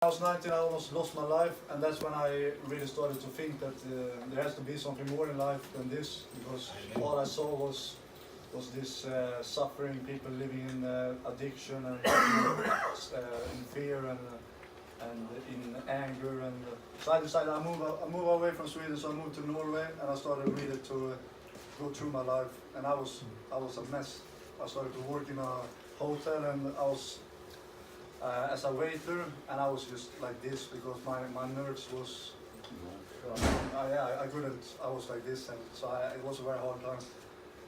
I was 19, I almost lost my life, and that's when I really started to think that there has to be something more in life than this, because all I saw was this suffering, people living in addiction and in fear and in anger, and so I decided I move away from Sweden. So I moved to Norway, and I started really to go through my life, and I was a mess. I started to work in a hotel, and I was as a waiter, and I was just like this because my nerves was I couldn't. I was like this, and so it was a very hard time.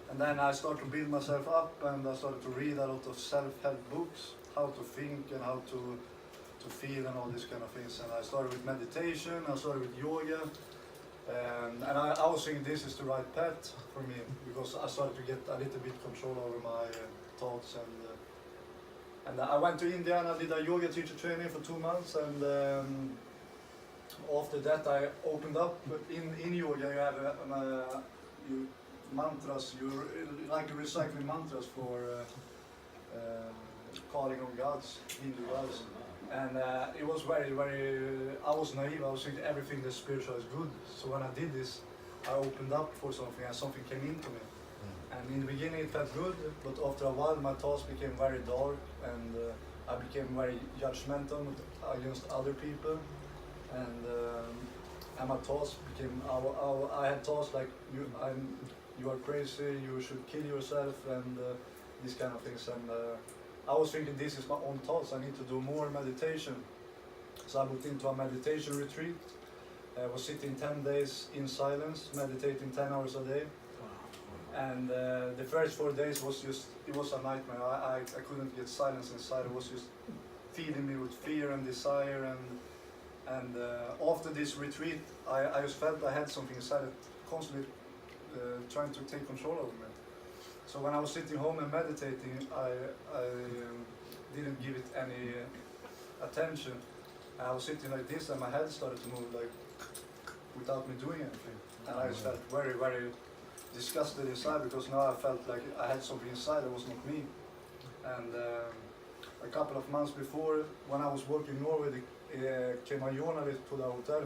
And then I started to build myself up, and I started to read a lot of self-help books, how to think and how to feel and all these kind of things. And I started with meditation, I started with yoga, and I was thinking this is the right path for me, because I started to get a little bit control over my thoughts. And I went to India and I did a yoga teacher training for 2 months, and after that I opened up. In yoga you have mantras, you like recycling mantras for calling on gods, Hindu gods. And it was very, I was naive. I was thinking everything that's spiritual is good. So when I did this, I opened up for something, and something came into me. And in the beginning it felt good, but after a while my thoughts became very dark, and I became very judgmental against other people. And my thoughts became, I had thoughts like, you are crazy, you should kill yourself, and these kind of things. And I was thinking this is my own thoughts, I need to do more meditation. So I moved into a meditation retreat. I was sitting 10 days in silence, meditating 10 hours a day. And the first 4 days was just, it was a nightmare. I couldn't get silence inside. It was just feeding me with fear and desire. And after this retreat, I just felt I had something inside that constantly trying to take control over me. So when I was sitting home and meditating, I didn't give it any attention. I was sitting like this, and my head started to move like without me doing anything. And I just felt very, very disgusted inside, because now I felt like I had something inside that was not me. And a couple of months before, when I was working in Norway, came a journalist to the hotel.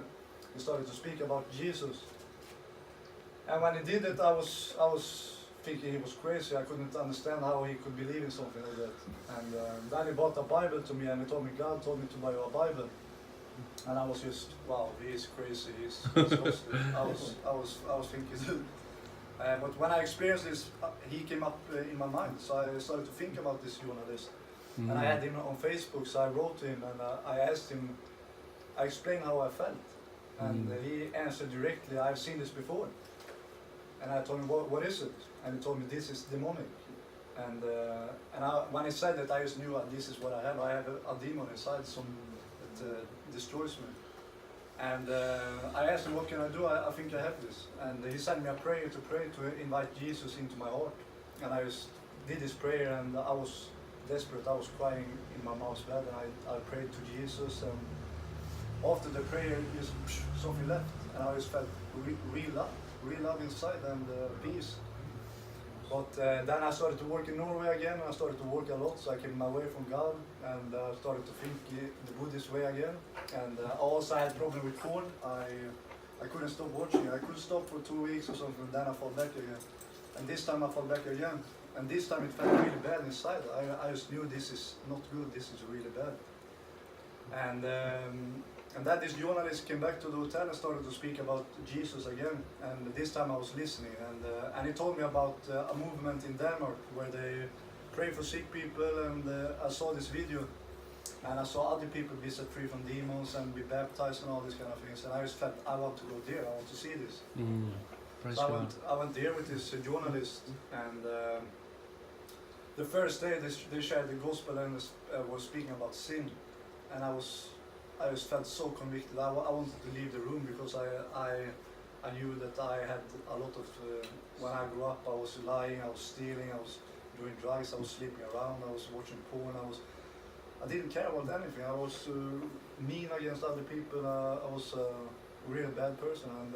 He started to speak about Jesus. And when he did it, I was thinking he was crazy. I couldn't understand how he could believe in something like that. And then he bought a Bible to me, and he told me, God told me to buy you a Bible. And I was just, wow, he is crazy. He's lost it. I was thinking. But when I experienced this, he came up in my mind. So I started to think about this journalist. And I had him on Facebook, so I wrote to him, and I asked him, I explained how I felt. And he answered directly, I've seen this before. And I told him, what is it? And he told me, this is demonic. And when he said that, I just knew this is what I have. I have a demon inside that destroys me. And I asked him, what can I do? I think I have this. And he sent me a prayer to pray to invite Jesus into my heart. And I just did this prayer, and I was desperate. I was crying in my mom's bed, and I prayed to Jesus. And after the prayer, just something left, and I just felt real love inside, and peace. But then I started to work in Norway again, and I started to work a lot, so I came away from God, and I started to think the Buddhist way again. And I also had problem with porn. I couldn't stop watching. I could stop for 2 weeks or something, and then I fall back again. And this time I fall back again. And this time it felt really bad inside. I just knew this is not good, this is really bad. And then this journalist came back to the hotel and started to speak about Jesus again. And this time I was listening. And he told me about a movement in Denmark where they pray for sick people. And I saw this video. And I saw other people be set free from demons and be baptized and all these kind of things. And I just felt, I want to go there, I want to see this. So I went there with this journalist, and the first day they shared the gospel and was speaking about sin, and I just felt so convicted. I wanted to leave the room, because I knew that I had a lot of, when I grew up I was lying, I was stealing, I was doing drugs, I was sleeping around, I was watching porn, I didn't care about anything. I was mean against other people, I was a really bad person, and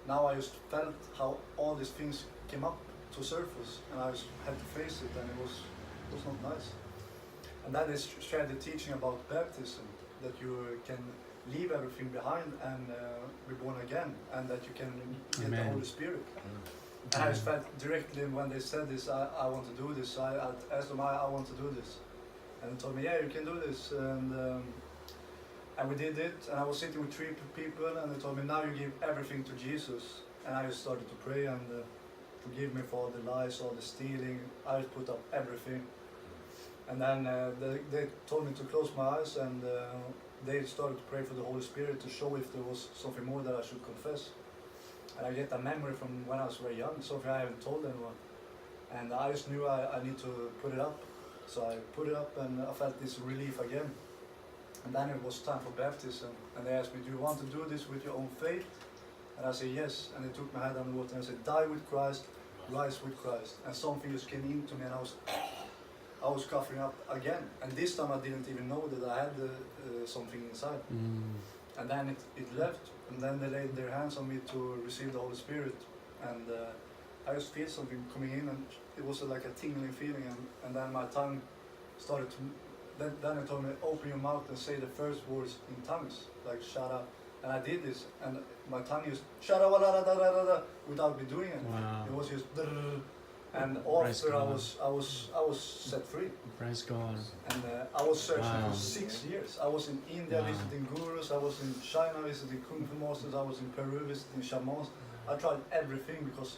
now I just felt how all these things came up to surface, and I just had to face it, and it was not nice. And then they shared the teaching about baptism, that you can leave everything behind and be born again, and that you can get the Holy Spirit. And I just felt directly when they said this, I want to do this. I asked them, I want to do this. And they told me, yeah, you can do this. And we did it, and I was sitting with 3 people, and they told me, now you give everything to Jesus. And I just started to pray, and forgive me for all the lies, all the stealing. I just put up everything. And then they told me to close my eyes, and they started to pray for the Holy Spirit to show if there was something more that I should confess. And I get a memory from when I was very young, something I haven't told anyone. And I just knew I need to put it up. So I put it up, and I felt this relief again. And then it was time for baptism. And they asked me, do you want to do this with your own faith? And I said yes. And they took my head under water and said, die with Christ, rise with Christ. And something just came into me, and I was coughing up again. And this time I didn't even know that I had something inside. And then it left. And then they laid their hands on me to receive the Holy Spirit. And I just feel something coming in, and it was like a tingling feeling. And then my tongue started to, then it told me, open your mouth and say the first words in tongues, like shara. And I did this, and my tongue used shara without me doing it. Wow. It was just, and after I was set free. Praise God. And I was searching for 6 years. I was in India visiting gurus, I was in China visiting Kung Fu masters, I was in Peru visiting shamans. I tried everything because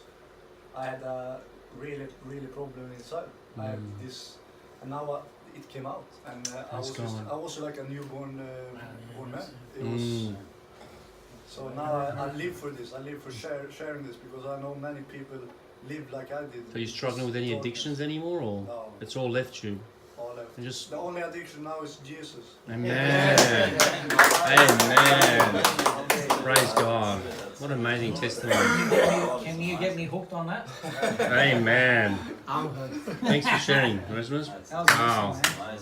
I had a really problem inside. I had this, and now it came out, and I was like a newborn born man. It was, so now I live for this. I live for sharing this, because I know many people live like I did. So you're struggling with any addictions anymore, or no, it's all left you? all left. Just The only addiction now is Jesus. Amen. Amen. Praise God. What an amazing testimony. Can you get me hooked on that? Amen. I'm hooked. Thanks for sharing, Rasmus. That was Wow. awesome, man.